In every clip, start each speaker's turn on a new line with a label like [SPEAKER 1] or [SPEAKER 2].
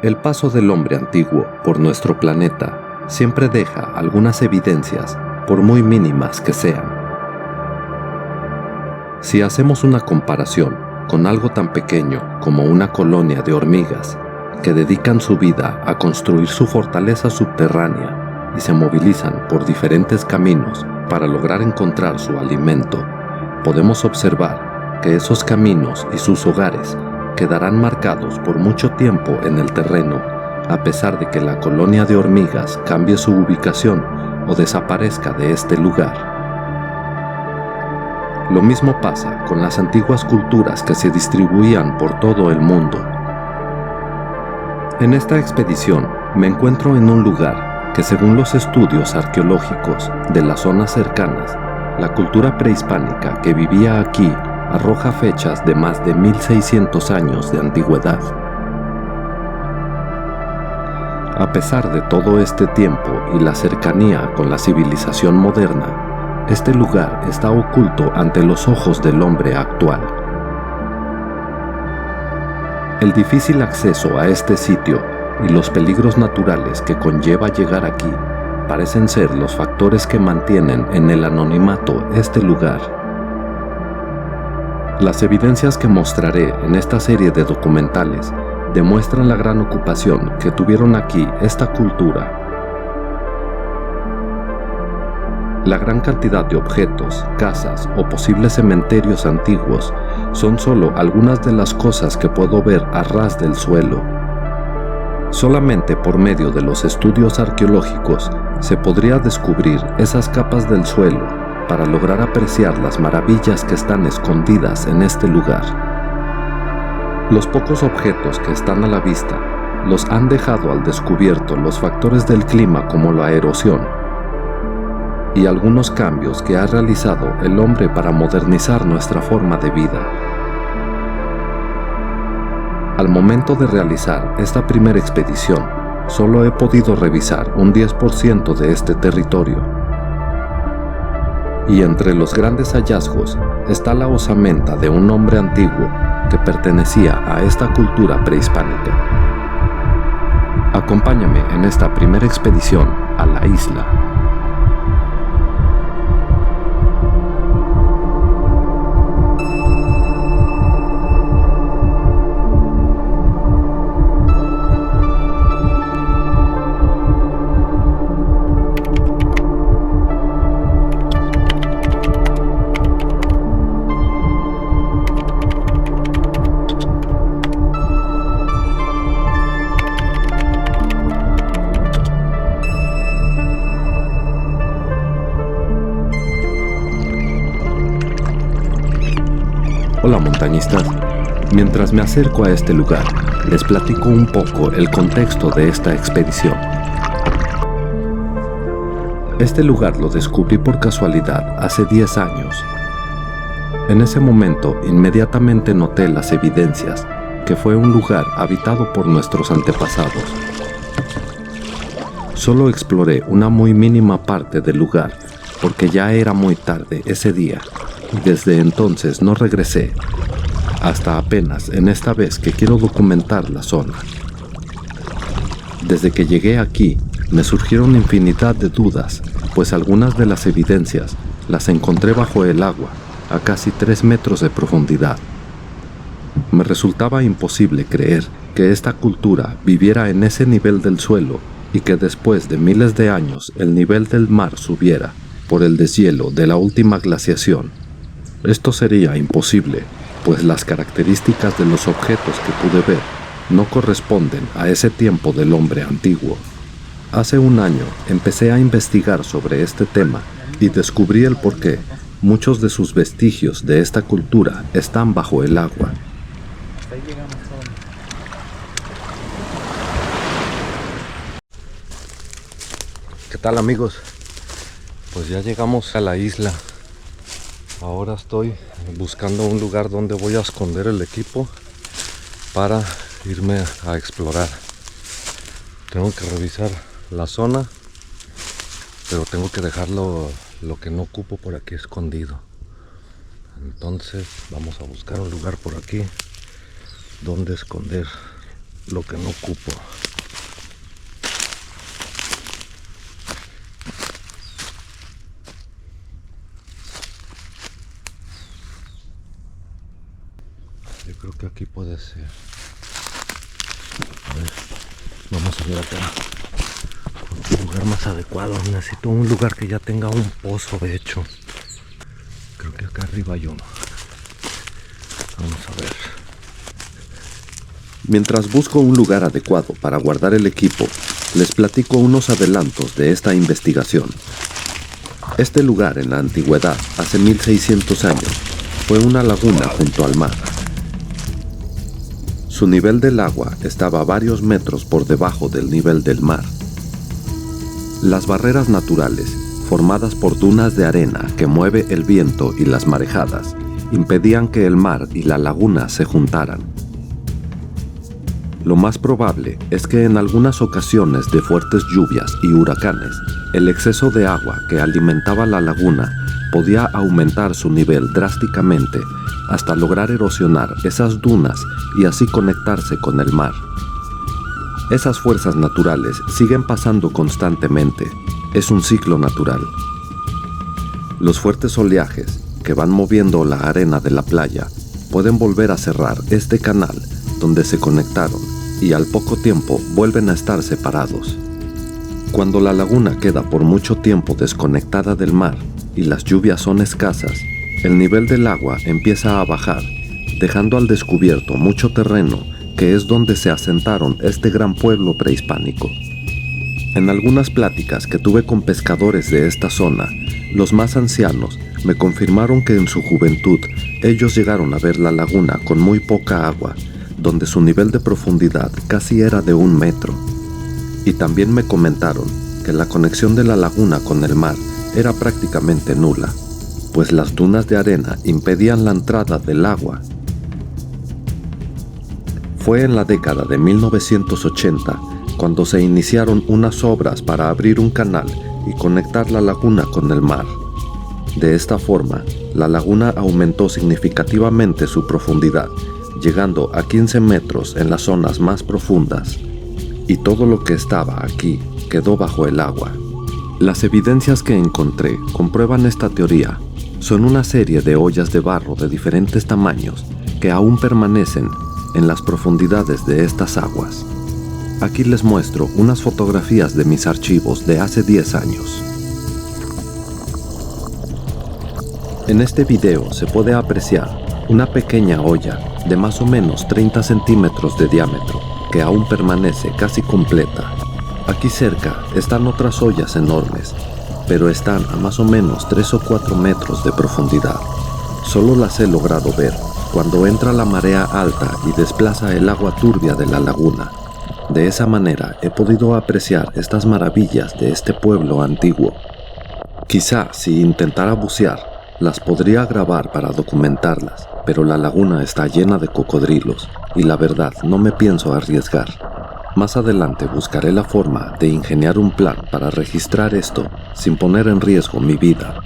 [SPEAKER 1] El paso del hombre antiguo por nuestro planeta siempre deja algunas evidencias, por muy mínimas que sean. Si hacemos una comparación con algo tan pequeño como una colonia de hormigas que dedican su vida a construir su fortaleza subterránea y se movilizan por diferentes caminos para lograr encontrar su alimento, podemos observar que esos caminos y sus hogares quedarán marcados por mucho tiempo en el terreno, a pesar de que la colonia de hormigas cambie su ubicación o desaparezca de este lugar. Lo mismo pasa con las antiguas culturas que se distribuían por todo el mundo. En esta expedición me encuentro en un lugar que, según los estudios arqueológicos de las zonas cercanas, la cultura prehispánica que vivía aquí arroja fechas de más de 1600 años de antigüedad. A pesar de todo este tiempo y la cercanía con la civilización moderna, este lugar está oculto ante los ojos del hombre actual. El difícil acceso a este sitio y los peligros naturales que conlleva llegar aquí parecen ser los factores que mantienen en el anonimato este lugar. Las evidencias que mostraré en esta serie de documentales demuestran la gran ocupación que tuvieron aquí esta cultura. La gran cantidad de objetos, casas o posibles cementerios antiguos son solo algunas de las cosas que puedo ver a ras del suelo. Solamente por medio de los estudios arqueológicos se podría descubrir esas capas del suelo para lograr apreciar las maravillas que están escondidas en este lugar. Los pocos objetos que están a la vista los han dejado al descubierto los factores del clima como la erosión y algunos cambios que ha realizado el hombre para modernizar nuestra forma de vida. Al momento de realizar esta primera expedición, solo he podido revisar un 10% de este territorio. Y entre los grandes hallazgos está la osamenta de un hombre antiguo que pertenecía a esta cultura prehispánica. Acompáñame en esta primera expedición a la isla. Hola montañistas, mientras me acerco a este lugar, les platico un poco el contexto de esta expedición. Este lugar lo descubrí por casualidad hace 10 años. En ese momento inmediatamente noté las evidencias que fue un lugar habitado por nuestros antepasados. Solo exploré una muy mínima parte del lugar porque ya era muy tarde ese día. Desde entonces no regresé, hasta apenas en esta vez que quiero documentar la zona. Desde que llegué aquí, me surgieron infinidad de dudas, pues algunas de las evidencias las encontré bajo el agua, a casi 3 metros de profundidad. Me resultaba imposible creer que esta cultura viviera en ese nivel del suelo y que después de miles de años el nivel del mar subiera por el deshielo de la última glaciación. Esto sería imposible, pues las características de los objetos que pude ver no corresponden a ese tiempo del hombre antiguo. Hace un año empecé a investigar sobre este tema y descubrí el porqué muchos de sus vestigios de esta cultura están bajo el agua. ¿Qué tal amigos? Pues ya llegamos a la isla. Ahora estoy buscando un lugar donde voy a esconder el equipo para irme a explorar. Tengo que revisar la zona, pero tengo que dejarlo lo que no ocupo por aquí escondido. Entonces vamos a buscar un lugar por aquí donde esconder lo que no ocupo. Yo creo que aquí puede ser. A ver, vamos a ver acá. Un lugar más adecuado. Necesito un lugar que ya tenga un pozo, de hecho. Creo que acá arriba hay uno. Vamos a ver. Mientras busco un lugar adecuado para guardar el equipo, les platico unos adelantos de esta investigación. Este lugar en la antigüedad, hace 1600 años, fue una laguna junto al mar. Su nivel del agua estaba a varios metros por debajo del nivel del mar. Las barreras naturales, formadas por dunas de arena que mueve el viento y las marejadas, impedían que el mar y la laguna se juntaran. Lo más probable es que en algunas ocasiones de fuertes lluvias y huracanes, el exceso de agua que alimentaba la laguna podía aumentar su nivel drásticamente hasta lograr erosionar esas dunas y así conectarse con el mar. Esas fuerzas naturales siguen pasando constantemente. Es un ciclo natural. Los fuertes oleajes que van moviendo la arena de la playa pueden volver a cerrar este canal donde se conectaron y al poco tiempo vuelven a estar separados. Cuando la laguna queda por mucho tiempo desconectada del mar y las lluvias son escasas, el nivel del agua empieza a bajar, dejando al descubierto mucho terreno que es donde se asentaron este gran pueblo prehispánico. En algunas pláticas que tuve con pescadores de esta zona, los más ancianos me confirmaron que en su juventud ellos llegaron a ver la laguna con muy poca agua, donde su nivel de profundidad casi era de 1 metro. Y también me comentaron que la conexión de la laguna con el mar era prácticamente nula, pues las dunas de arena impedían la entrada del agua. Fue en la década de 1980 cuando se iniciaron unas obras para abrir un canal y conectar la laguna con el mar. De esta forma, la laguna aumentó significativamente su profundidad, llegando a 15 metros en las zonas más profundas, y todo lo que estaba aquí quedó bajo el agua. Las evidencias que encontré comprueban esta teoría. Son una serie de ollas de barro de diferentes tamaños que aún permanecen en las profundidades de estas aguas. Aquí les muestro unas fotografías de mis archivos de hace 10 años. En este video se puede apreciar una pequeña olla de más o menos 30 centímetros de diámetro que aún permanece casi completa. Aquí cerca están otras ollas enormes, pero están a más o menos 3 o 4 metros de profundidad. Solo las he logrado ver cuando entra la marea alta y desplaza el agua turbia de la laguna. De esa manera he podido apreciar estas maravillas de este pueblo antiguo. Quizá si intentara bucear, las podría grabar para documentarlas, pero la laguna está llena de cocodrilos y la verdad no me pienso arriesgar. Más adelante buscaré la forma de ingeniar un plan para registrar esto sin poner en riesgo mi vida.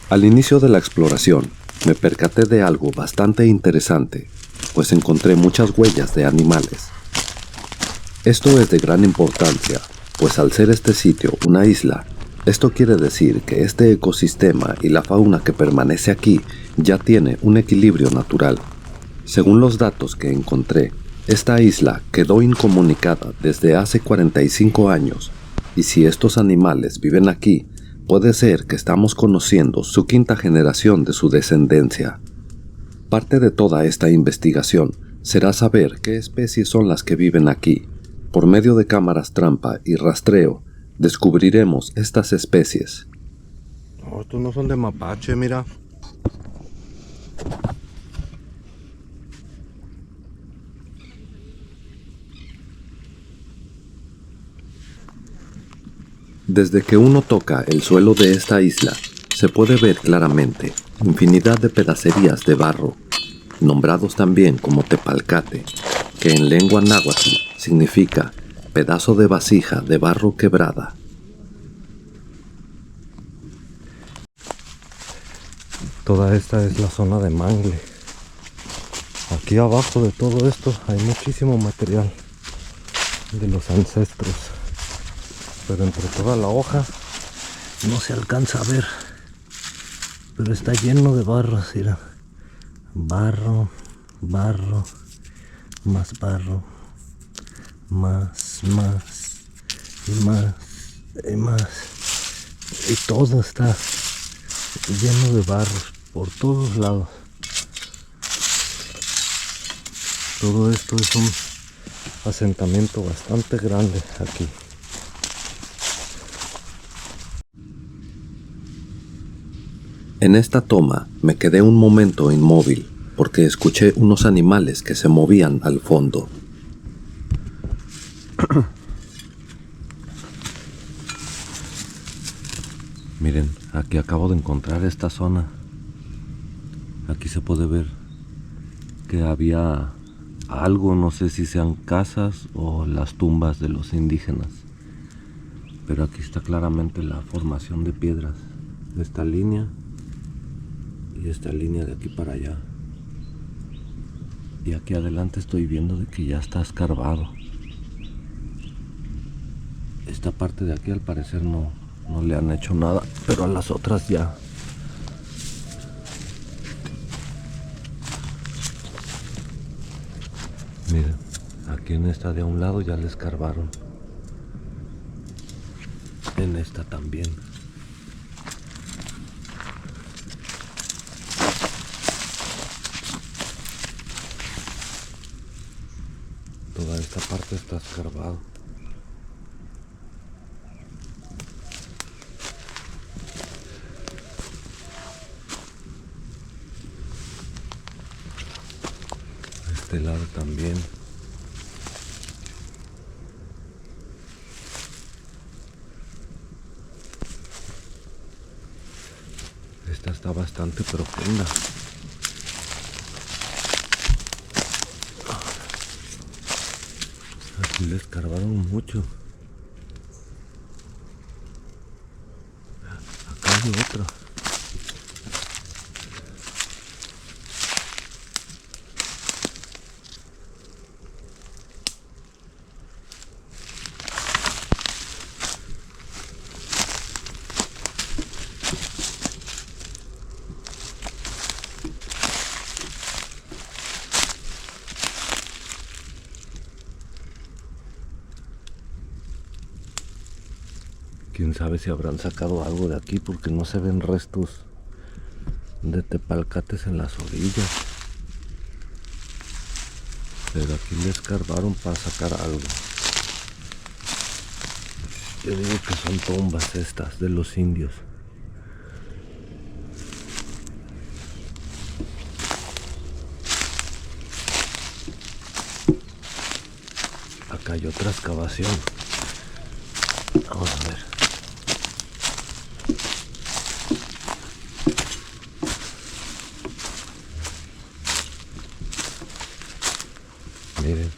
[SPEAKER 1] Al inicio de la exploración, me percaté de algo bastante interesante, pues encontré muchas huellas de animales. Esto es de gran importancia, pues al ser este sitio una isla, esto quiere decir que este ecosistema y la fauna que permanece aquí ya tiene un equilibrio natural. Según los datos que encontré, esta isla quedó incomunicada desde hace 45 años, y si estos animales viven aquí, puede ser que estamos conociendo su 5ª generación de su descendencia. Parte de toda esta investigación será saber qué especies son las que viven aquí. Por medio de cámaras trampa y rastreo, descubriremos estas especies. No, estos no son de mapache, mira. Desde que uno toca el suelo de esta isla, se puede ver claramente infinidad de pedacerías de barro, nombrados también como tepalcate, que en lengua náhuatl significa pedazo de vasija de barro quebrada. Toda esta es la zona de mangle. Aquí abajo de todo esto hay muchísimo material de los ancestros, pero entre toda la hoja no se alcanza a ver, pero está lleno de barro, mira. Barro, barro, más barro, más y más y más, y todo está lleno de barros por todos lados. Todo esto es un asentamiento bastante grande aquí. En esta toma me quedé un momento inmóvil porque escuché unos animales que se movían al fondo. Miren, aquí acabo de encontrar esta zona. Aquí se puede ver que había algo, no sé si sean casas o las tumbas de los indígenas, pero aquí está claramente la formación de piedras de esta línea y esta línea de aquí para allá, y aquí adelante estoy viendo de que ya está escarbado. Esta parte de aquí al parecer no le han hecho nada, pero a las otras ya. Miren, aquí en esta de a un lado ya le escarbaron. En esta también. Toda esta parte está escarbado. Este lado también. Esta está bastante profunda. Aquí le escarbaron mucho. Acá hay otra. Quién sabe si habrán sacado algo de aquí, porque no se ven restos de tepalcates en las orillas. Pero aquí le escarbaron para sacar algo. Yo digo que son tumbas estas de los indios. Acá hay otra excavación. Vamos a ver. Miren.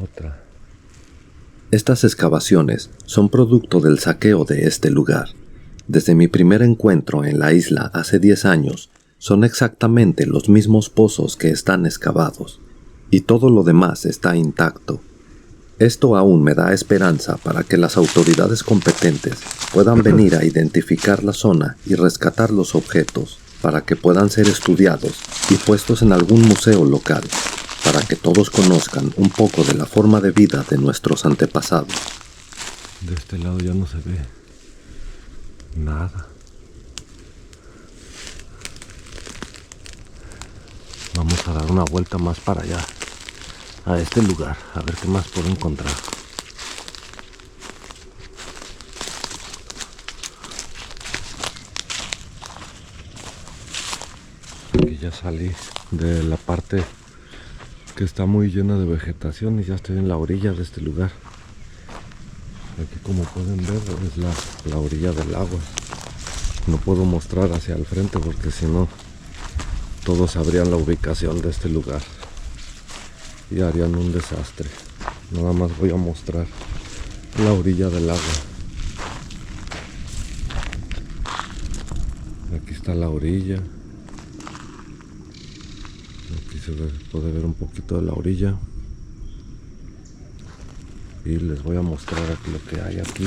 [SPEAKER 1] Otra. Estas excavaciones son producto del saqueo de este lugar. Desde mi primer encuentro en la isla hace 10 años, son exactamente los mismos pozos que están excavados, y todo lo demás está intacto. Esto aún me da esperanza para que las autoridades competentes puedan venir a identificar la zona y rescatar los objetos para que puedan ser estudiados y puestos en algún museo local, para que todos conozcan un poco de la forma de vida de nuestros antepasados. De este lado ya no se ve nada. Vamos a dar una vuelta más para allá, a este lugar, a ver qué más puedo encontrar. Aquí ya salí de la parte que está muy llena de vegetación y ya estoy en la orilla de este lugar. Aquí, como pueden ver, es la orilla del agua. No puedo mostrar hacia el frente porque si no todos sabrían la ubicación de este lugar y harían un desastre. Nada más voy a mostrar la orilla del agua. está la orilla. Aquí se puede ver un poquito de la orilla. Y les voy a mostrar lo que hay aquí,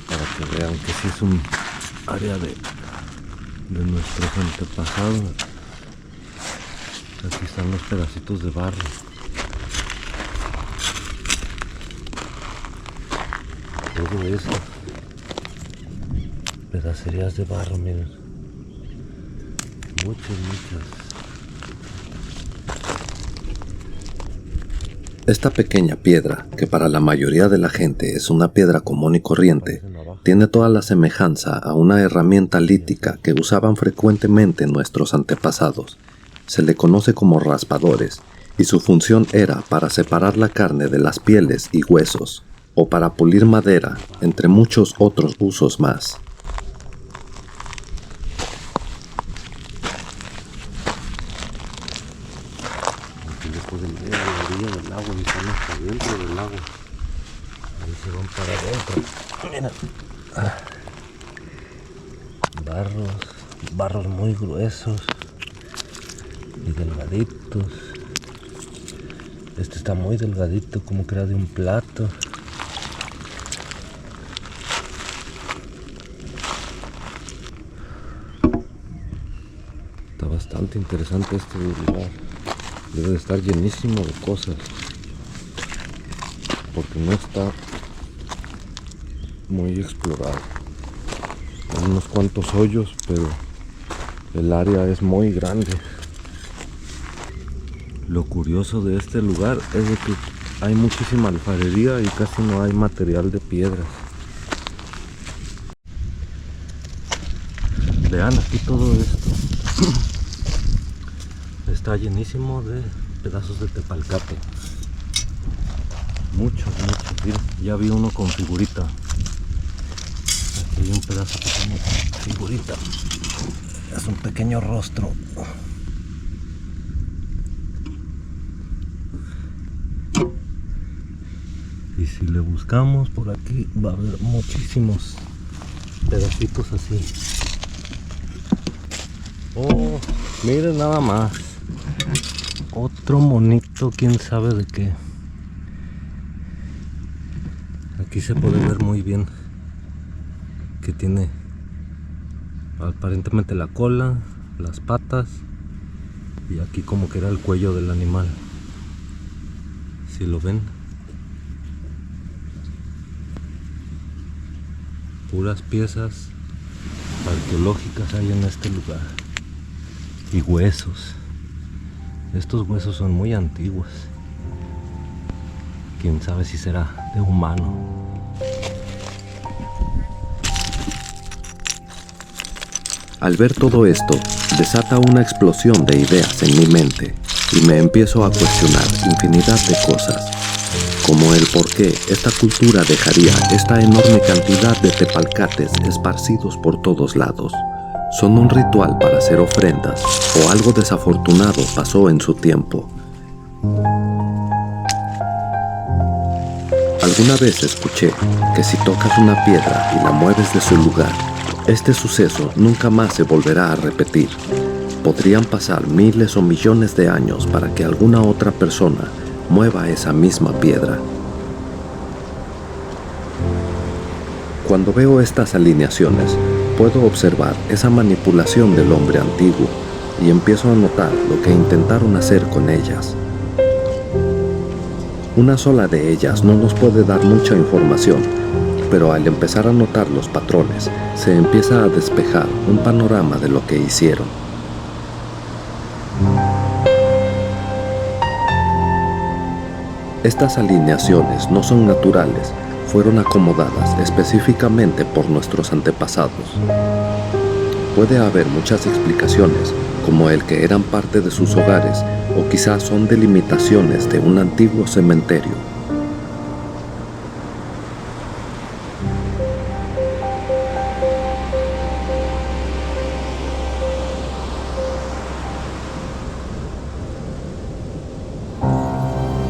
[SPEAKER 1] para que vean que sí es un área de nuestros antepasados. Aquí están los pedacitos de barro. Todo eso, pedacerías de barro, miren. Muchas. Esta pequeña piedra, que para la mayoría de la gente es una piedra común y corriente, tiene toda la semejanza a una herramienta lítica que usaban frecuentemente nuestros antepasados. Se le conoce como raspadores, y su función era para separar la carne de las pieles y huesos, o para pulir madera, entre muchos otros usos más. Aquí les pueden ver a la orilla del agua, y están hasta dentro del agua. Ahí se van para adentro. Mira. Barros muy gruesos y delgaditos. Este está muy delgadito, como que era de un plato. Está bastante interesante este lugar. Debe de estar llenísimo de cosas, porque no está muy explorado. Hay unos cuantos hoyos, pero el área es muy grande. Lo curioso de este lugar es de que hay muchísima alfarería y casi no hay material de piedras. Vean aquí todo esto. Está llenísimo de pedazos de tepalcate. Muchos. Miren, ya vi uno con figurita. Aquí hay un pedazo que tiene figurita. Es un pequeño rostro. Y si le buscamos por aquí, va a haber muchísimos pedacitos así. Oh, miren nada más. Otro monito, quién sabe de qué. Aquí se puede ver muy bien que tiene aparentemente la cola, las patas, y aquí como que era el cuello del animal. Si lo ven, puras piezas arqueológicas hay en este lugar. Y huesos. Estos huesos son muy antiguos. Quién sabe si será de humano. Al ver todo esto, desata una explosión de ideas en mi mente y me empiezo a cuestionar infinidad de cosas, como el por qué esta cultura dejaría esta enorme cantidad de tepalcates esparcidos por todos lados. ¿Son un ritual para hacer ofrendas o algo desafortunado pasó en su tiempo? Alguna vez escuché que si tocas una piedra y la mueves de su lugar, este suceso nunca más se volverá a repetir. Podrían pasar miles o millones de años para que alguna otra persona mueva esa misma piedra. Cuando veo estas alineaciones, puedo observar esa manipulación del hombre antiguo y empiezo a notar lo que intentaron hacer con ellas. Una sola de ellas no nos puede dar mucha información, pero al empezar a notar los patrones, se empieza a despejar un panorama de lo que hicieron. Estas alineaciones no son naturales, fueron acomodadas específicamente por nuestros antepasados. Puede haber muchas explicaciones, como el que eran parte de sus hogares, o quizás son delimitaciones de un antiguo cementerio.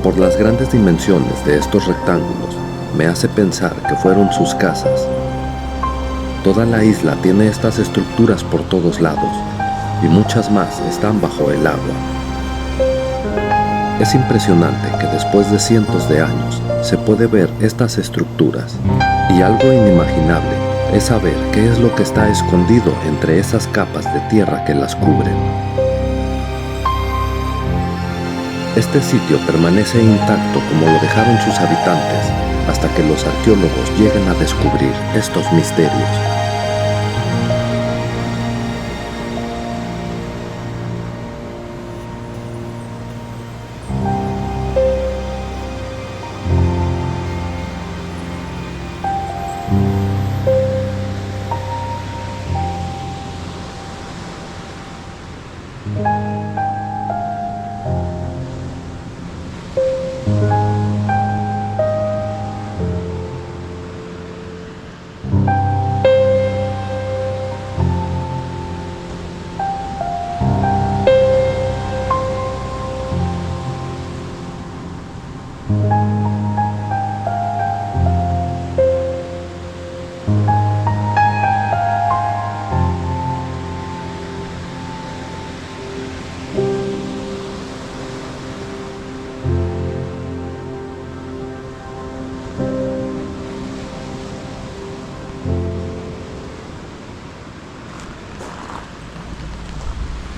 [SPEAKER 1] Por las grandes dimensiones de estos rectángulos, me hace pensar que fueron sus casas. Toda la isla tiene estas estructuras por todos lados y muchas más están bajo el agua. Es impresionante que después de cientos de años se puede ver estas estructuras y algo inimaginable es saber qué es lo que está escondido entre esas capas de tierra que las cubren. Este sitio permanece intacto como lo dejaron sus habitantes hasta que los arqueólogos lleguen a descubrir estos misterios.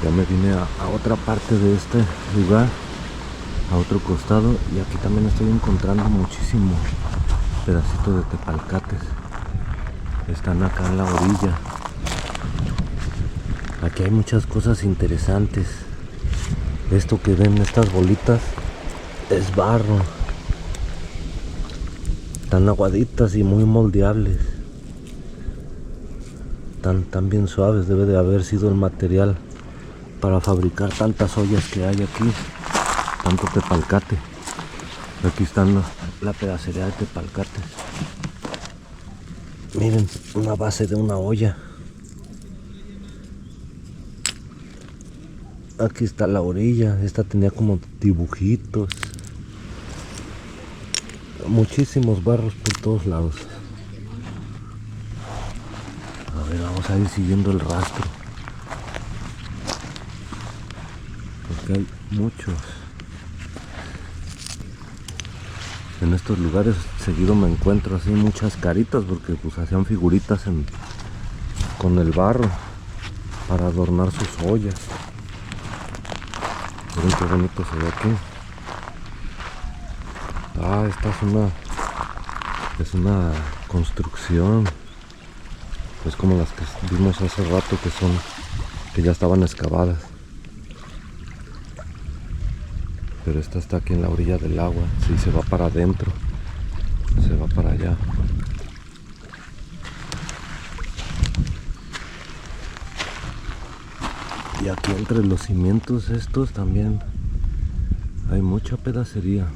[SPEAKER 1] Ya me vine a otra parte de este lugar, a otro costado, y aquí también estoy encontrando muchísimo pedacitos de tepalcates. Están acá en la orilla. Aquí hay muchas cosas interesantes. Esto que ven, estas bolitas, es barro. Están aguaditas y muy moldeables. Tan bien suaves. Debe de haber sido el material para fabricar tantas ollas que hay aquí, tanto tepalcate. Aquí están la pedacería de tepalcates. Miren, una base de una olla. Aquí está la orilla. Esta tenía como dibujitos. Muchísimos barros por todos lados. A ver, vamos a ir siguiendo el rastro, porque hay muchos. En estos lugares seguido me encuentro así muchas caritas, porque pues hacían figuritas con el barro para adornar sus ollas. Miren qué bonito se ve aquí. Esta es una construcción. Es como las que vimos hace rato, que ya estaban excavadas. Pero esta está aquí en la orilla del agua. Si se va para adentro, se va para allá. Y aquí entre los cimientos estos también hay mucha pedacería.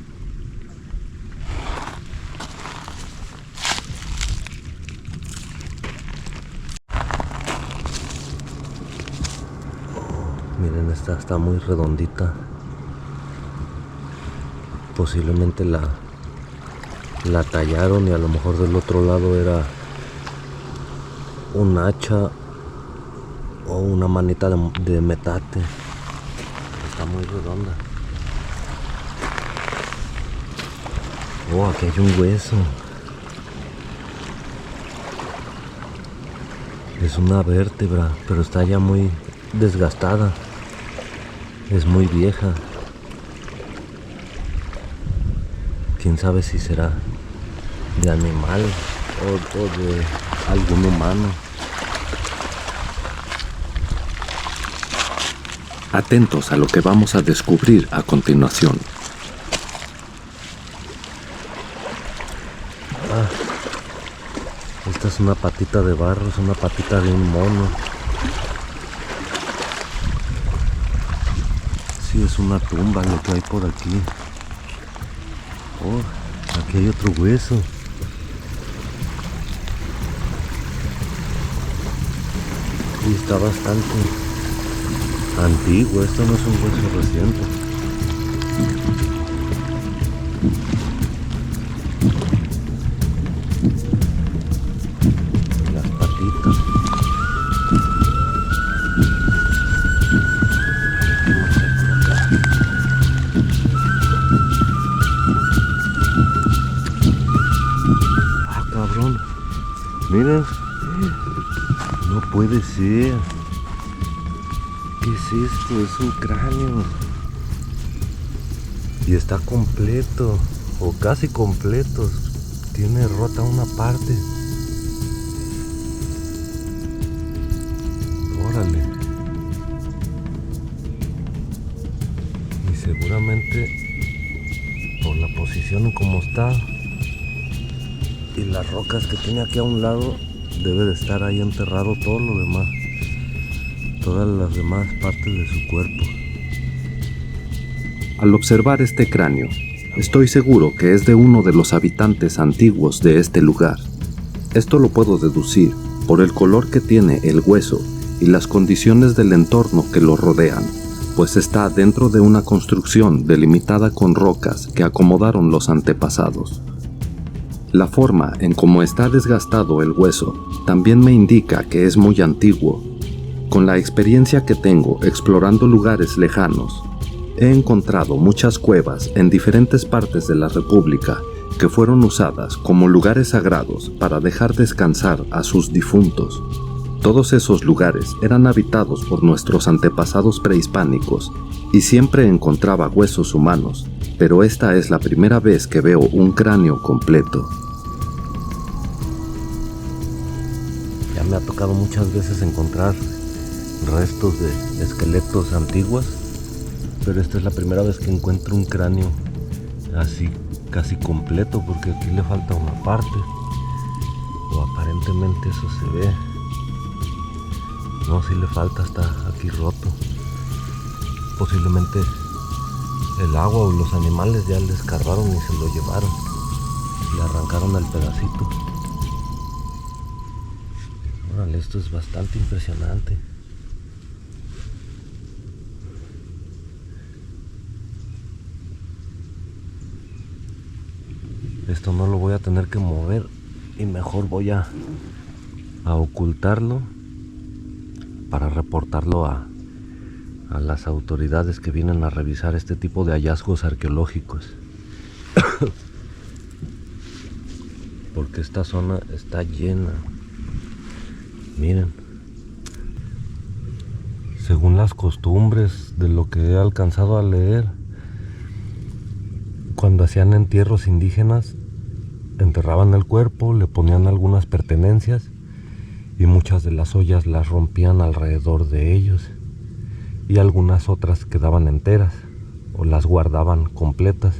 [SPEAKER 1] Miren, esta está muy redondita. Posiblemente la tallaron y a lo mejor del otro lado era un hacha o una manita de metate. Está muy redonda. Aquí hay un hueso. Es una vértebra, pero está ya muy desgastada. Es muy vieja. Quién sabe si será de animal o de algún humano. Atentos a lo que vamos a descubrir a continuación. Esta es una patita de barro, es una patita de un mono. Sí, es una tumba lo que hay por aquí. Aquí hay otro hueso. Y está bastante antiguo. Esto no es un hueso reciente. Las patitas.
[SPEAKER 2] Miren. No puede ser. ¿Qué es esto? Es un cráneo. Y está completo. O casi completo. Tiene rota una parte. Órale. Y seguramente por la posición en cómo está y las rocas que tiene aquí a un lado, debe de estar ahí enterrado todo lo demás, todas las demás partes de su cuerpo.
[SPEAKER 1] Al observar este cráneo, estoy seguro que es de uno de los habitantes antiguos de este lugar. Esto lo puedo deducir por el color que tiene el hueso y las condiciones del entorno que lo rodean, pues está dentro de una construcción delimitada con rocas que acomodaron los antepasados. La forma en cómo está desgastado el hueso también me indica que es muy antiguo. Con la experiencia que tengo explorando lugares lejanos, he encontrado muchas cuevas en diferentes partes de la República que fueron usadas como lugares sagrados para dejar descansar a sus difuntos. Todos esos lugares eran habitados por nuestros antepasados prehispánicos y siempre encontraba huesos humanos, pero esta es la primera vez que veo un cráneo completo.
[SPEAKER 2] Ya me ha tocado muchas veces encontrar restos de esqueletos antiguos, pero esta es la primera vez que encuentro un cráneo así casi completo, porque aquí le falta una parte, o aparentemente eso se ve. No, sí le falta, está aquí roto. Posiblemente el agua o los animales ya le escarbaron y se lo llevaron, le arrancaron el pedacito. Órale, esto es bastante impresionante. Esto no lo voy a tener que mover y mejor voy a ocultarlo para reportarlo a las autoridades que vienen a revisar este tipo de hallazgos arqueológicos. Porque esta zona está llena. Miren, según las costumbres de lo que he alcanzado a leer, cuando hacían entierros indígenas, enterraban el cuerpo, le ponían algunas pertenencias y muchas de las ollas las rompían alrededor de ellos y algunas otras quedaban enteras o las guardaban completas.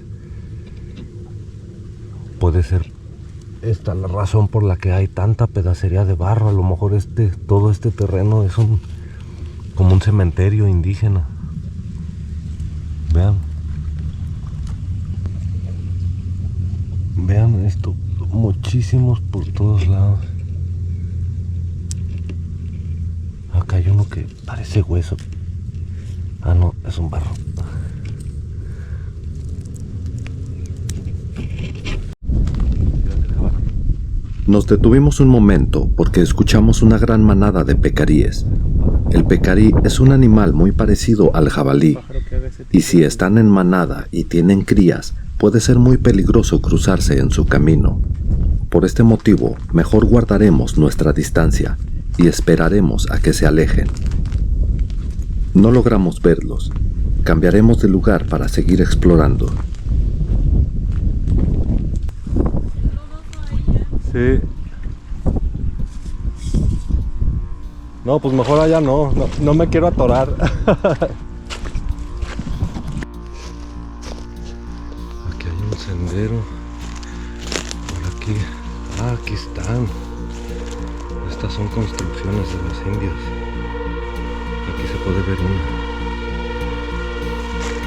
[SPEAKER 2] Puede ser esta la razón por la que hay tanta pedacería de barro. A lo mejor todo este terreno es como un cementerio indígena. Vean esto, muchísimos por todos lados. Acá hay uno que parece hueso. Ah, no, es un barro.
[SPEAKER 1] Nos detuvimos un momento porque escuchamos una gran manada de pecaríes. El pecarí es un animal muy parecido al jabalí, y si están en manada y tienen crías, puede ser muy peligroso cruzarse en su camino. Por este motivo, mejor guardaremos nuestra distancia y esperaremos a que se alejen. No logramos verlos. Cambiaremos de lugar para seguir explorando.
[SPEAKER 2] Sí. No, pues mejor allá no me quiero atorar. Aquí hay un sendero. Por aquí. Ah, aquí están. Estas son construcciones de los indios. Aquí se puede ver una.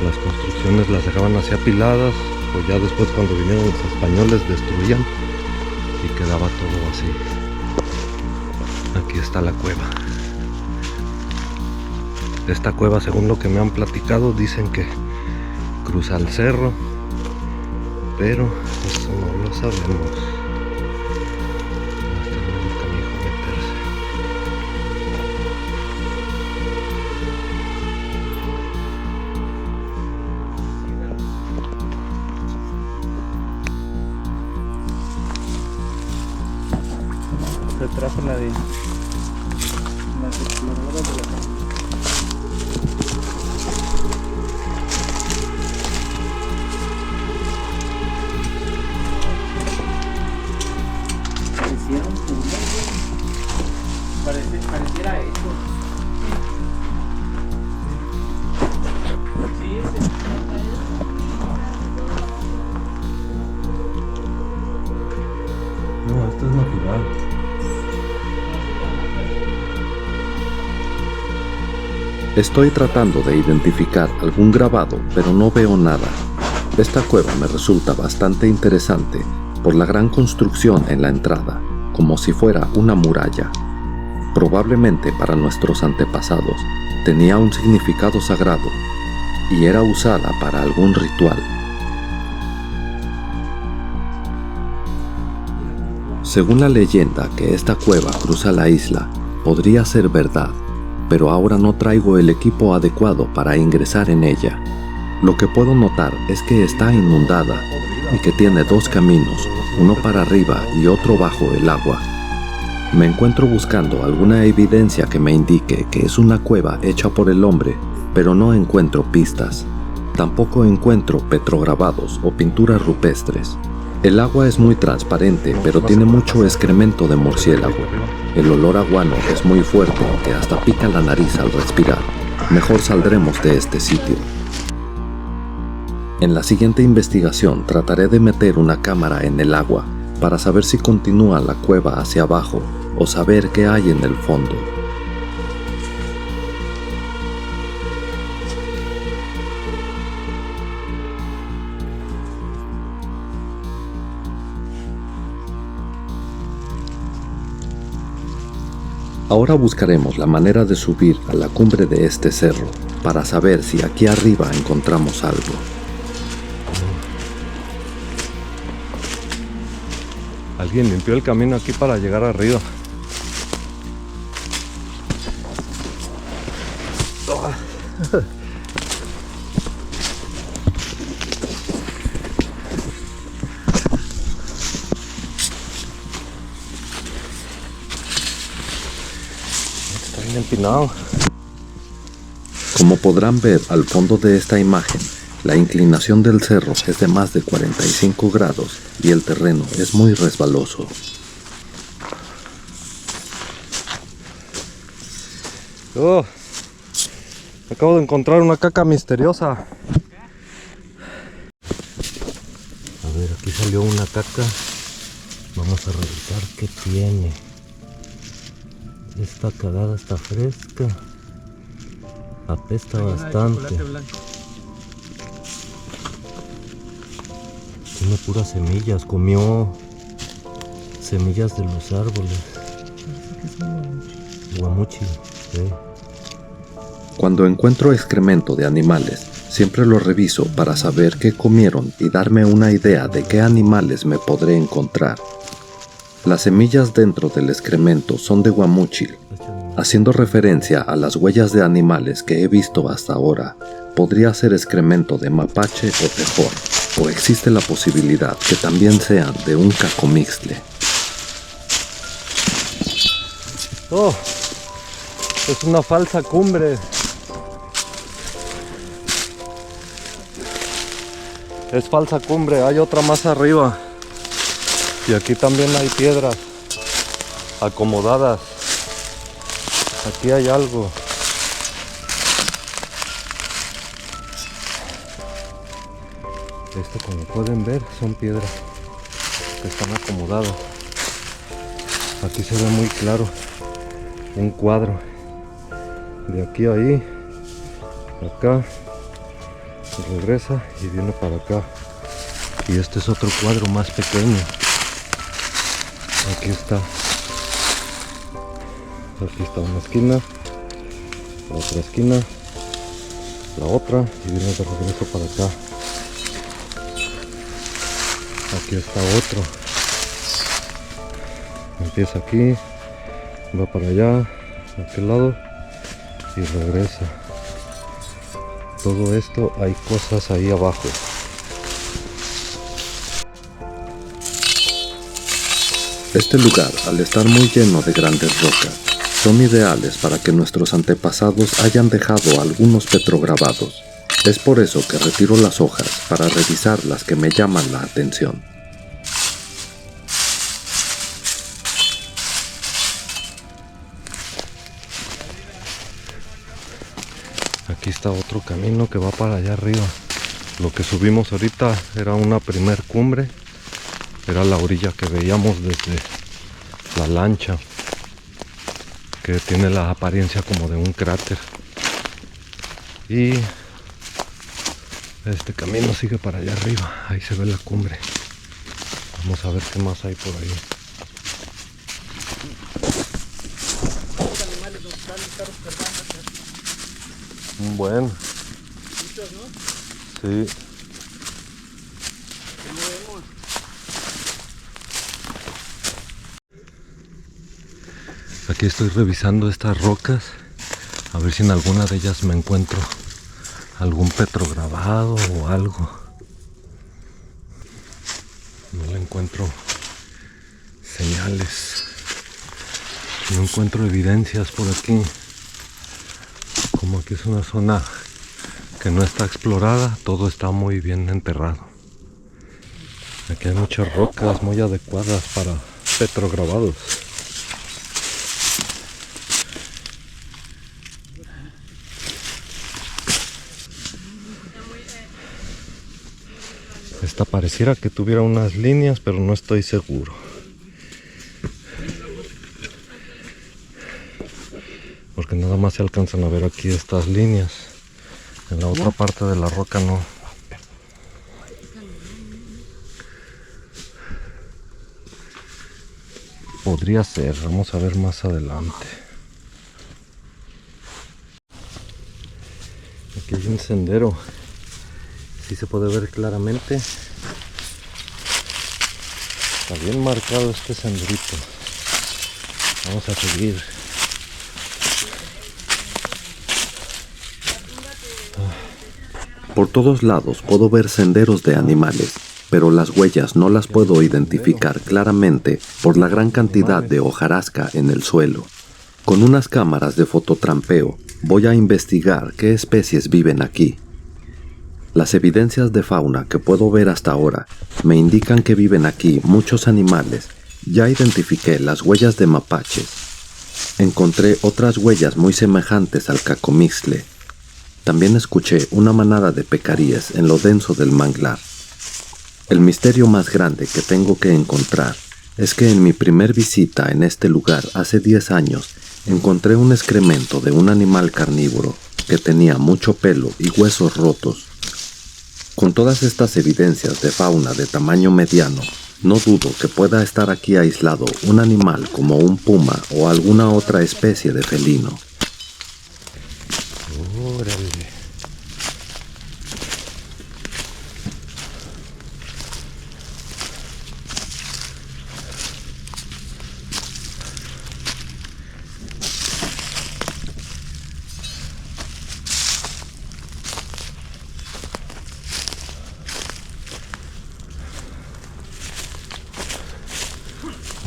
[SPEAKER 2] Las construcciones las dejaban así apiladas, o ya después cuando vinieron los españoles destruían y quedaba todo así. Aquí está la cueva. Esta cueva, según lo que me han platicado, dicen que cruza el cerro, pero eso no lo sabemos. Va a estar medio canijo meterse.
[SPEAKER 3] trajo la de las exploradoras de la casa. Parecieron pareciera esto. Sí, ese.
[SPEAKER 2] No, esto es natural.
[SPEAKER 1] Estoy tratando de identificar algún grabado, pero no veo nada. Esta cueva me resulta bastante interesante por la gran construcción en la entrada, como si fuera una muralla. Probablemente para nuestros antepasados tenía un significado sagrado y era usada para algún ritual. Según la leyenda que esta cueva cruza la isla, podría ser verdad, pero ahora no traigo el equipo adecuado para ingresar en ella. Lo que puedo notar es que está inundada y que tiene dos caminos, uno para arriba y otro bajo el agua. Me encuentro buscando alguna evidencia que me indique que es una cueva hecha por el hombre, pero no encuentro pistas. Tampoco encuentro petrograbados o pinturas rupestres. El agua es muy transparente, pero tiene mucho excremento de murciélago. El olor a guano es muy fuerte, que hasta pica la nariz al respirar. Mejor saldremos de este sitio. En la siguiente investigación trataré de meter una cámara en el agua para saber si continúa la cueva hacia abajo o saber qué hay en el fondo. Ahora buscaremos la manera de subir a la cumbre de este cerro para saber si aquí arriba encontramos algo.
[SPEAKER 2] Alguien limpió el camino aquí para llegar arriba. Está bien empinado.
[SPEAKER 1] Como podrán ver al fondo de esta imagen, la inclinación del cerro es de más de 45 grados y el terreno es muy resbaloso.
[SPEAKER 2] Oh, acabo de encontrar una caca misteriosa. A ver, aquí salió una caca. Vamos a revisar qué tiene. Esta cagada está fresca. Apesta bastante. Tiene puras semillas. Comió semillas de los árboles. Guamuchi. Sí.
[SPEAKER 1] Cuando encuentro excremento de animales, siempre lo reviso para saber qué comieron y darme una idea de qué animales me podré encontrar. Las semillas dentro del excremento son de guamúchil. Haciendo referencia a las huellas de animales que he visto hasta ahora, podría ser excremento de mapache o tejón, o existe la posibilidad que también sean de un cacomixtle.
[SPEAKER 2] Oh, es una falsa cumbre. Es falsa cumbre, hay otra más arriba. Y aquí también hay piedras acomodadas. Aquí hay algo. Esto, como pueden ver, son piedras que están acomodadas. Aquí se ve muy claro un cuadro. De aquí a ahí, acá, regresa y viene para acá. Y este es otro cuadro más pequeño. Aquí está. Aquí está una esquina, la otra esquina, la otra, y viene de regreso para acá. Aquí está otro. Empieza aquí, va para allá, a aquel lado, y regresa. Todo esto, hay cosas ahí abajo.
[SPEAKER 1] Este lugar, al estar muy lleno de grandes rocas, son ideales para que nuestros antepasados hayan dejado algunos petrograbados. Es por eso que retiro las hojas para revisar las que me llaman la atención.
[SPEAKER 2] Aquí está otro camino que va para allá arriba. Lo que subimos ahorita era una primer cumbre. Era la orilla que veíamos desde la lancha, que tiene la apariencia como de un cráter. Y este camino sigue para allá arriba. Ahí se ve la cumbre. Vamos a ver qué más hay por ahí. Bueno.
[SPEAKER 3] Muchos, ¿no?
[SPEAKER 2] Sí. Aquí estoy revisando estas rocas, a ver si en alguna de ellas me encuentro algún petrograbado o algo. No le encuentro señales, no encuentro evidencias por aquí. Como aquí es una zona que no está explorada, todo está muy bien enterrado. Aquí hay muchas rocas muy adecuadas para petrograbados. Esta pareciera que tuviera unas líneas, pero no estoy seguro. Porque nada más se alcanzan a ver aquí estas líneas. En la otra parte de la roca no. Podría ser, vamos a ver más adelante. Aquí hay un sendero. Sí se puede ver claramente. Está bien marcado este senderito. Vamos a seguir.
[SPEAKER 1] Por todos lados puedo ver senderos de animales, pero las huellas no las puedo identificar claramente por la gran cantidad de hojarasca en el suelo. Con unas cámaras de fototrampeo voy a investigar qué especies viven aquí. Las evidencias de fauna que puedo ver hasta ahora me indican que viven aquí muchos animales. Ya identifiqué las huellas de mapaches. Encontré otras huellas muy semejantes al cacomixtle. También escuché una manada de pecaríes en lo denso del manglar. El misterio más grande que tengo que encontrar es que en mi primer visita en este lugar hace 10 años encontré un excremento de un animal carnívoro que tenía mucho pelo y huesos rotos. Con todas estas evidencias de fauna de tamaño mediano, no dudo que pueda estar aquí aislado un animal como un puma o alguna otra especie de felino.
[SPEAKER 2] Órale.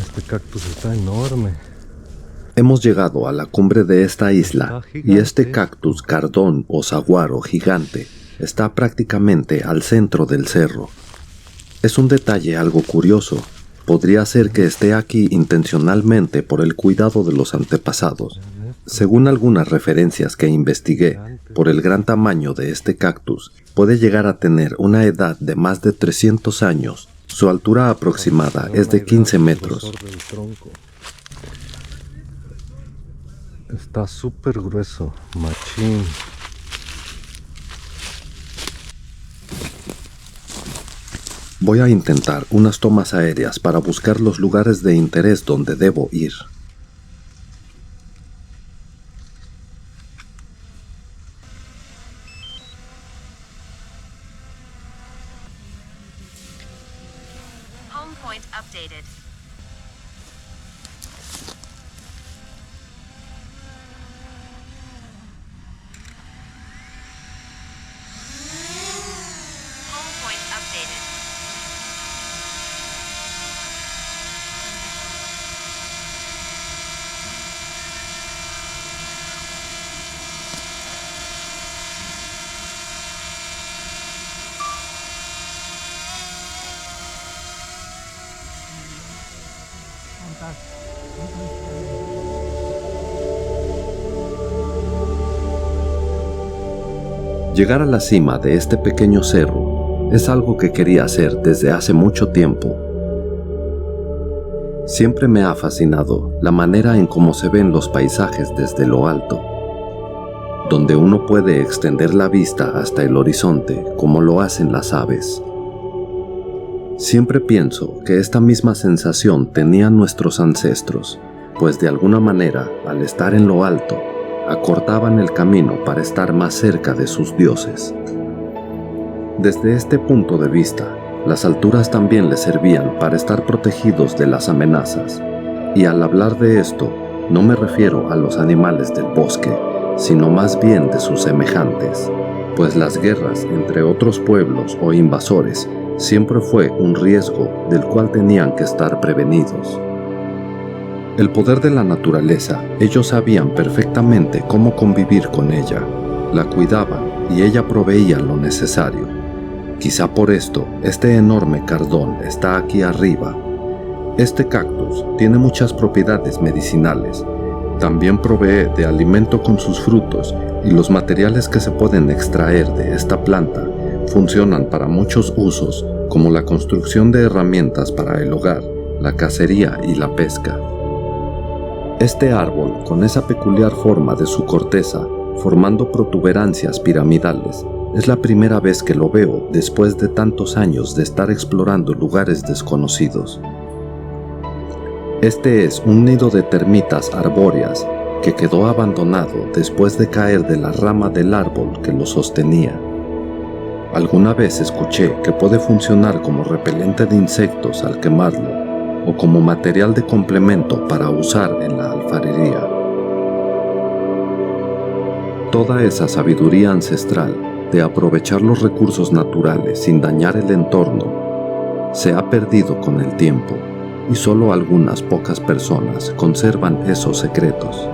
[SPEAKER 2] Este cactus está enorme.
[SPEAKER 1] Hemos llegado a la cumbre de esta isla y este cactus cardón o saguaro gigante está prácticamente al centro del cerro. Es un detalle algo curioso. Podría ser que esté aquí intencionalmente por el cuidado de los antepasados. Según algunas referencias que investigué, por el gran tamaño de este cactus, puede llegar a tener una edad de más de 300 años. Su altura aproximada es de 15 metros.
[SPEAKER 2] Está súper grueso, machín.
[SPEAKER 1] Voy a intentar unas tomas aéreas para buscar los lugares de interés donde debo ir.
[SPEAKER 4] Home point updated. Home point updated.
[SPEAKER 1] Llegar a la cima de este pequeño cerro es algo que quería hacer desde hace mucho tiempo. Siempre me ha fascinado la manera en cómo se ven los paisajes desde lo alto, donde uno puede extender la vista hasta el horizonte como lo hacen las aves. Siempre pienso que esta misma sensación tenían nuestros ancestros, pues de alguna manera, al estar en lo alto, acortaban el camino para estar más cerca de sus dioses. Desde este punto de vista, las alturas también les servían para estar protegidos de las amenazas, y al hablar de esto, no me refiero a los animales del bosque, sino más bien de sus semejantes, pues las guerras entre otros pueblos o invasores siempre fue un riesgo del cual tenían que estar prevenidos. El poder de la naturaleza, ellos sabían perfectamente cómo convivir con ella, la cuidaban y ella proveía lo necesario. Quizá por esto, este enorme cardón está aquí arriba. Este cactus tiene muchas propiedades medicinales. También provee de alimento con sus frutos y los materiales que se pueden extraer de esta planta funcionan para muchos usos, como la construcción de herramientas para el hogar, la cacería y la pesca. Este árbol, con esa peculiar forma de su corteza, formando protuberancias piramidales, es la primera vez que lo veo después de tantos años de estar explorando lugares desconocidos. Este es un nido de termitas arbóreas que quedó abandonado después de caer de la rama del árbol que lo sostenía. Alguna vez escuché que puede funcionar como repelente de insectos al quemarlo, o como material de complemento para usar en la alfarería. Toda esa sabiduría ancestral de aprovechar los recursos naturales sin dañar el entorno se ha perdido con el tiempo, y solo algunas pocas personas conservan esos secretos.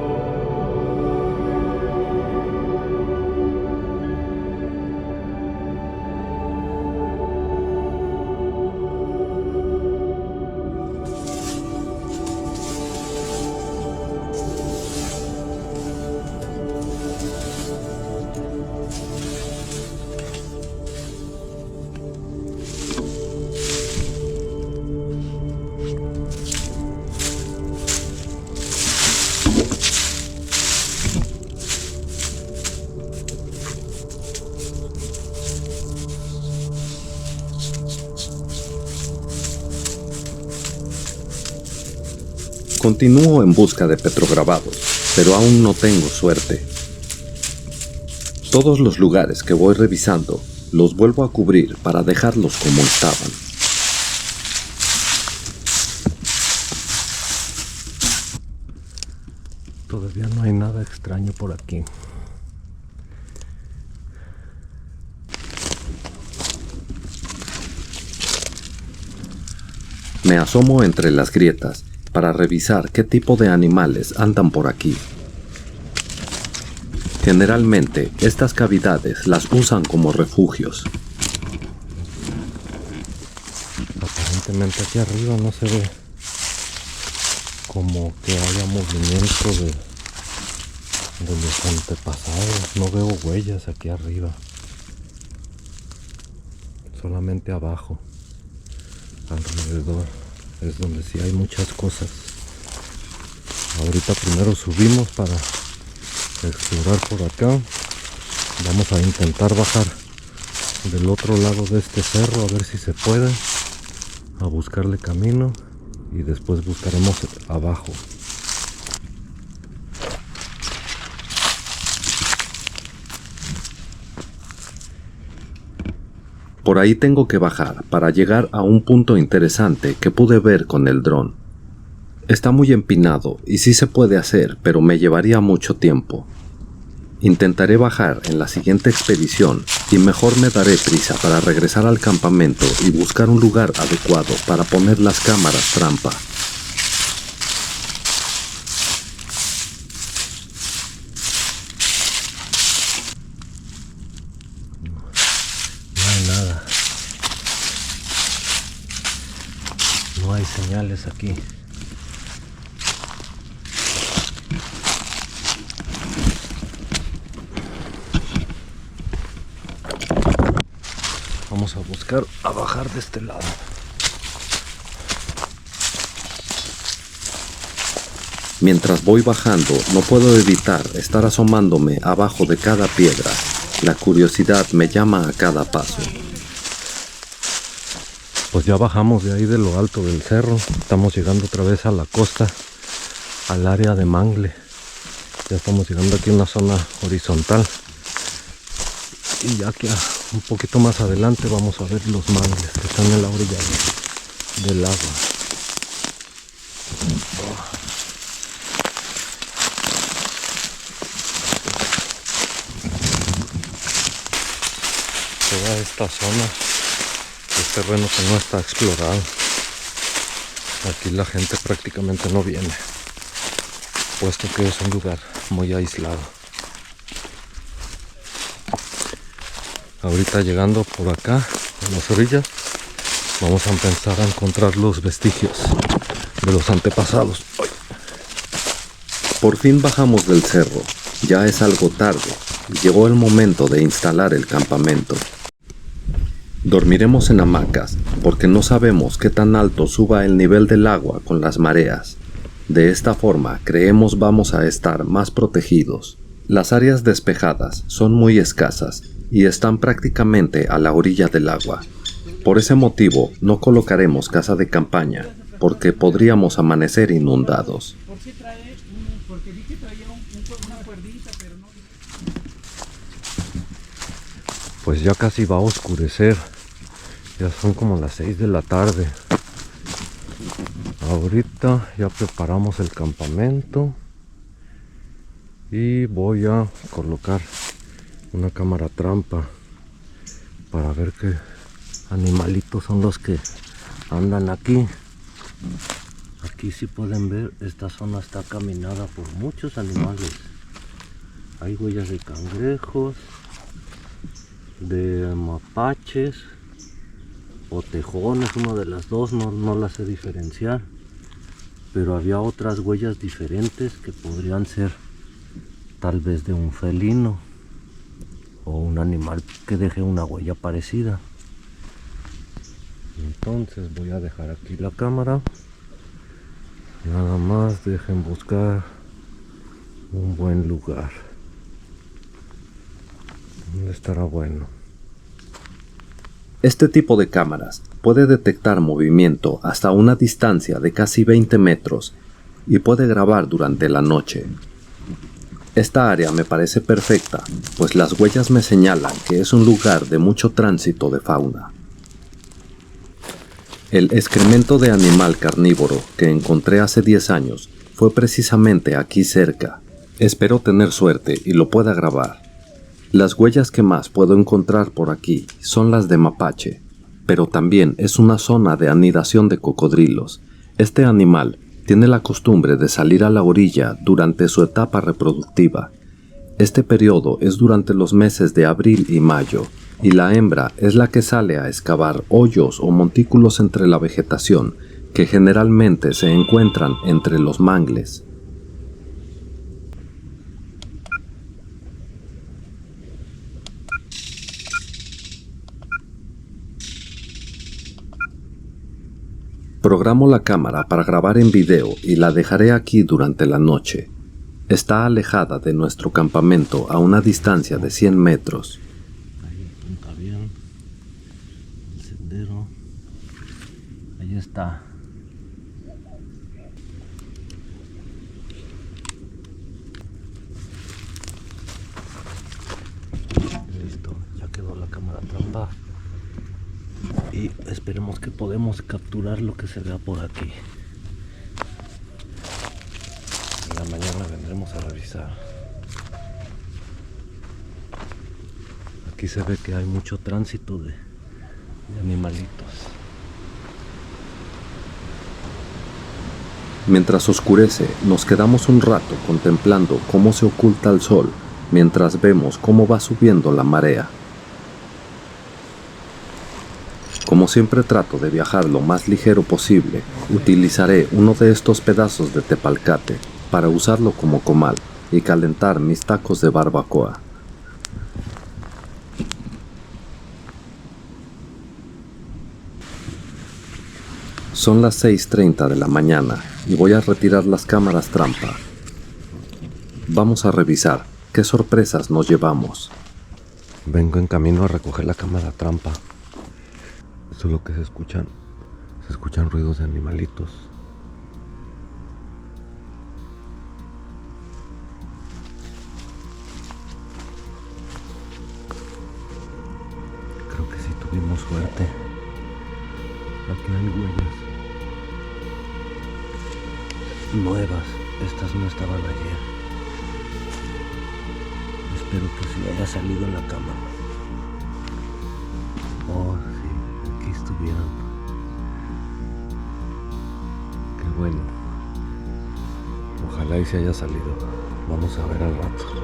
[SPEAKER 1] Continúo en busca de petrograbados, pero aún no tengo suerte. Todos los lugares que voy revisando los vuelvo a cubrir para dejarlos como estaban.
[SPEAKER 2] Todavía no hay nada extraño por aquí.
[SPEAKER 1] Me asomo entre las grietas para revisar qué tipo de animales andan por aquí. Generalmente, estas cavidades las usan como refugios.
[SPEAKER 2] Aparentemente aquí arriba no se ve como que haya movimiento de los antepasados. No veo huellas aquí arriba. Solamente abajo, alrededor, es donde sí hay muchas cosas. Ahorita primero subimos para explorar por acá. Vamos a intentar bajar del otro lado de este cerro a ver si se puede, a buscarle camino, y después buscaremos abajo.
[SPEAKER 1] Por ahí tengo que bajar para llegar a un punto interesante que pude ver con el dron. Está muy empinado y sí se puede hacer, pero me llevaría mucho tiempo. Intentaré bajar en la siguiente expedición y mejor me daré prisa para regresar al campamento y buscar un lugar adecuado para poner las cámaras trampa.
[SPEAKER 2] No hay nada. No hay señales aquí. Vamos a buscar a bajar de este lado.
[SPEAKER 1] Mientras voy bajando, no puedo evitar estar asomándome abajo de cada piedra. La curiosidad me llama a cada paso.
[SPEAKER 2] Pues ya bajamos de ahí de lo alto del cerro. Estamos llegando otra vez a la costa, al área de mangle. Ya estamos llegando aquí a una zona horizontal. Y ya que un poquito más adelante vamos a ver los mangles que están en la orilla del agua. Toda esta zona es terreno que no está explorado. Aquí la gente prácticamente no viene, puesto que es un lugar muy aislado. Ahorita llegando por acá, a las orillas, vamos a empezar a encontrar los vestigios de los antepasados.
[SPEAKER 1] Por fin bajamos del cerro. Ya es algo tarde. Llegó el momento de instalar el campamento. Dormiremos en hamacas, porque no sabemos qué tan alto suba el nivel del agua con las mareas. De esta forma, creemos vamos a estar más protegidos. Las áreas despejadas son muy escasas y están prácticamente a la orilla del agua. Por ese motivo, no colocaremos casa de campaña, porque podríamos amanecer inundados.
[SPEAKER 3] Porque vi que traía una cuerdita, pero no.
[SPEAKER 2] Pues ya casi va a oscurecer. Ya son como las 6 de la tarde. Ahorita ya preparamos el campamento. Y voy a colocar una cámara trampa para ver qué animalitos son los que andan aquí. Aquí si pueden ver, esta zona está caminada por muchos animales. Hay huellas de cangrejos, de mapaches o tejones, una de las dos, no las sé diferenciar, pero había otras huellas diferentes que podrían ser tal vez de un felino o un animal que deje una huella parecida. Entonces voy a dejar aquí la cámara. Nada más dejen buscar un buen lugar. ¿Dónde estará bueno?
[SPEAKER 1] Este tipo de cámaras puede detectar movimiento hasta una distancia de casi 20 metros y puede grabar durante la noche. Esta área me parece perfecta, pues las huellas me señalan que es un lugar de mucho tránsito de fauna. El excremento de animal carnívoro que encontré hace 10 años fue precisamente aquí cerca. Espero tener suerte y lo pueda grabar. Las huellas que más puedo encontrar por aquí son las de mapache, pero también es una zona de anidación de cocodrilos. Este animal tiene la costumbre de salir a la orilla durante su etapa reproductiva. Este periodo es durante los meses de abril y mayo, y la hembra es la que sale a excavar hoyos o montículos entre la vegetación, que generalmente se encuentran entre los mangles. Programo la cámara para grabar en video y la dejaré aquí durante la noche. Está alejada de nuestro campamento a una distancia de 100 metros.
[SPEAKER 2] Ahí apunta bien el sendero. Ahí está. Listo, ya quedó la cámara trampa. Y esperemos que podemos capturar lo que se vea por aquí. En la mañana vendremos a revisar. Aquí se ve que hay mucho tránsito de animalitos.
[SPEAKER 1] Mientras oscurece, nos quedamos un rato contemplando cómo se oculta el sol, mientras vemos cómo va subiendo la marea. Como siempre trato de viajar lo más ligero posible, utilizaré uno de estos pedazos de tepalcate para usarlo como comal y calentar mis tacos de barbacoa. Son las 6:30 de la mañana y voy a retirar las cámaras trampa. Vamos a revisar qué sorpresas nos llevamos.
[SPEAKER 2] Vengo en camino a recoger la cámara trampa. Eso es lo que se escuchan. Se escuchan ruidos de animalitos. Creo que sí tuvimos suerte. Aquí hay huellas nuevas. Estas no estaban ayer. Espero que sí haya salido en la cámara. Oh, sí, aquí estuvieron. Qué bueno. Ojalá y se haya salido. Vamos a ver al rato.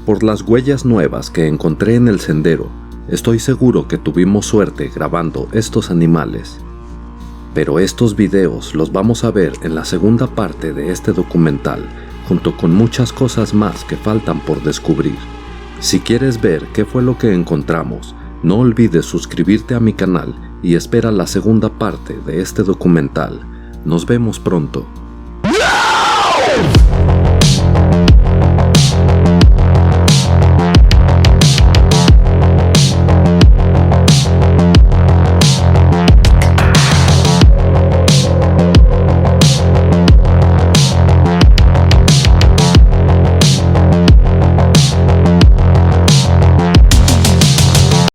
[SPEAKER 1] Por las huellas nuevas que encontré en el sendero, estoy seguro que tuvimos suerte grabando estos animales. Pero estos videos los vamos a ver en la segunda parte de este documental, junto con muchas cosas más que faltan por descubrir. Si quieres ver qué fue lo que encontramos, no olvides suscribirte a mi canal y espera la segunda parte de este documental. Nos vemos pronto.